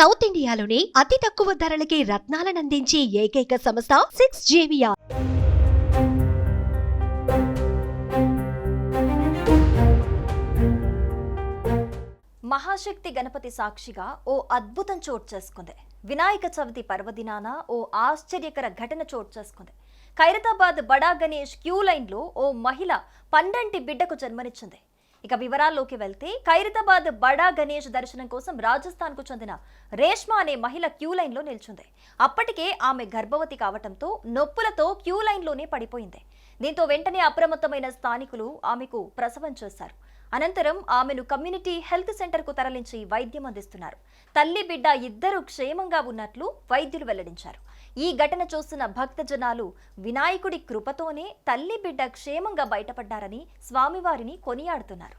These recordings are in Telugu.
సౌత్ ఇండియాలోనే అతి తక్కువ ధరలకి రత్నాలనందించే ఏకైక సంస్థ 6JVR. మహాశక్తి గణపతి సాక్షిగా ఓ అద్భుతం చోటు చేసుకుంది. వినాయక చవితి పర్వదినాన ఓ ఆశ్చర్యకర ఘటన చోటు చేసుకుంది. ఖైరతాబాద్ బడా గణేష్ క్యూ లైన్లో ఓ మహిళ పండంటి బిడ్డకు జన్మనిచ్చింది. ఇక వివరాల్లోకి వెళ్తే ఖైరతాబాద్ బడా గణేష్ దర్శనం కోసం రాజస్థాన్కు చెందిన రేష్మా అనే మహిళ క్యూ లైన్లో నిల్చుంది. అప్పటికే ఆమె గర్భవతి కావటంతో నొప్పులతో క్యూ లైన్లోనే పడిపోయింది. దీంతో వెంటనే అప్రమత్తమైన స్థానికులు ఆమెకు ప్రసవం చేశారు. అనంతరం ఆమెను కమ్యూనిటీ హెల్త్ సెంటర్కు తరలించి వైద్యం అందిస్తున్నారు. తల్లి బిడ్డ ఇద్దరూ క్షేమంగా ఉన్నట్లు వైద్యులు వెల్లడించారు. ఈ ఘటన చూసిన భక్తజనాలు వినాయకుడి కృపతోనే తల్లి బిడ్డ క్షేమంగా బయటపడ్డారని స్వామివారిని కొనియాడుతున్నారు.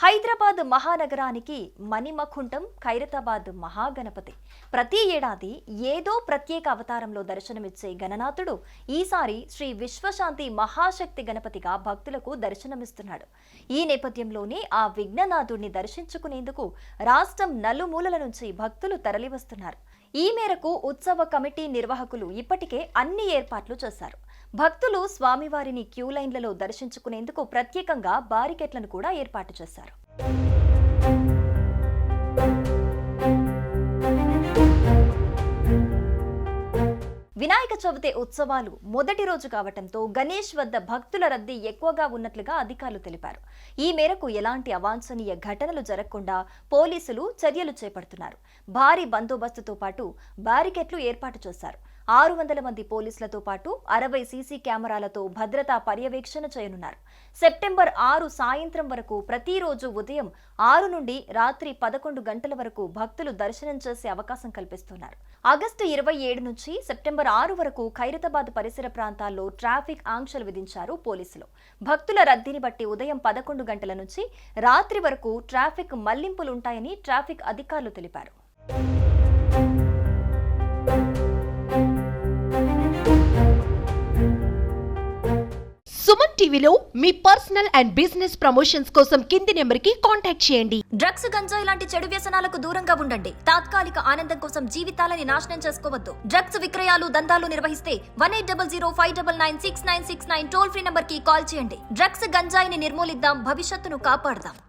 హైదరాబాద్ మహానగరానికి మణిమకుంటం ఖైరతాబాద్ మహాగణపతి. ప్రతి ఏడాది ఏదో ప్రత్యేక అవతారంలో దర్శనమిచ్చే గణనాథుడు ఈసారి శ్రీ విశ్వశాంతి మహాశక్తి గణపతిగా భక్తులకు దర్శనమిస్తున్నాడు. ఈ నేపథ్యంలోనే ఆ విఘ్ననాథుడిని దర్శించుకునేందుకు రాష్ట్రం నలుమూలల నుంచి భక్తులు తరలివస్తున్నారు. ఈ మేరకు ఉత్సవ కమిటీ నిర్వాహకులు ఇప్పటికే అన్ని ఏర్పాట్లు చేశారు. భక్తులు స్వామివారిని క్యూ లైన్లలో దర్శించుకునేందుకు ప్రత్యేకంగా బారికెట్లను కూడా ఏర్పాటు చేశారు. వినాయక చవితి ఉత్సవాలు మొదటి రోజు కావటంతో గణేష్ వద్ద భక్తుల రద్దీ ఎక్కువగా ఉన్నట్లుగా అధికారులు తెలిపారు. ఈ మేరకు ఎలాంటి అవాంఛనీయ ఘటనలు జరగకుండా పోలీసులు చర్యలు చేపడుతున్నారు. భారీ బందోబస్తుతో పాటు బారికెట్లు ఏర్పాటు చేశారు. 600 మంది పోలీసులతో పాటు 60 సీసీ కెమెరాలతో భద్రతా పర్యవేక్షణ చేయనున్నారు. సెప్టెంబర్ 6 సాయంత్రం వరకు ప్రతిరోజు ఉదయం 6 నుండి రాత్రి 11 గంటల వరకు భక్తులు దర్శనం చేసే అవకాశం కల్పిస్తున్నారు. ఆగస్టు 27 నుంచి సెప్టెంబర్ 6 వరకు ఖైరతాబాద్ పరిసర ప్రాంతాల్లో ట్రాఫిక్ ఆంక్షలు విధించారు పోలీసులు. భక్తుల రద్దీని బట్టి ఉదయం 11 గంటల నుంచి రాత్రి వరకు ట్రాఫిక్ మళ్లింపులుంటాయని ట్రాఫిక్ అధికారులు తెలిపారు. సుమన్ టీవీలో మీ పర్సనల్ అండ్ బిజినెస్ ప్రమోషన్స్ కోసం కింది నెంబర్కి కాంటాక్ట్ చేయండి. డ్రగ్స్, గంజాయి లాంటి చెడు వ్యసనాలకు దూరంగా ఉండండి. తాత్కాలిక ఆనందం కోసం జీవితాలని నాశనం చేసుకోవద్దు. డ్రగ్స్ విక్రయాలు, దందాలు నిర్వహిస్తే 180059996969 టోల్ ఫ్రీ నంబర్ కి కాల్ చేయండి. డ్రగ్స్, గంజాయిని నిర్మూలిద్దాం, భవిష్యత్తును కాపాడదాం.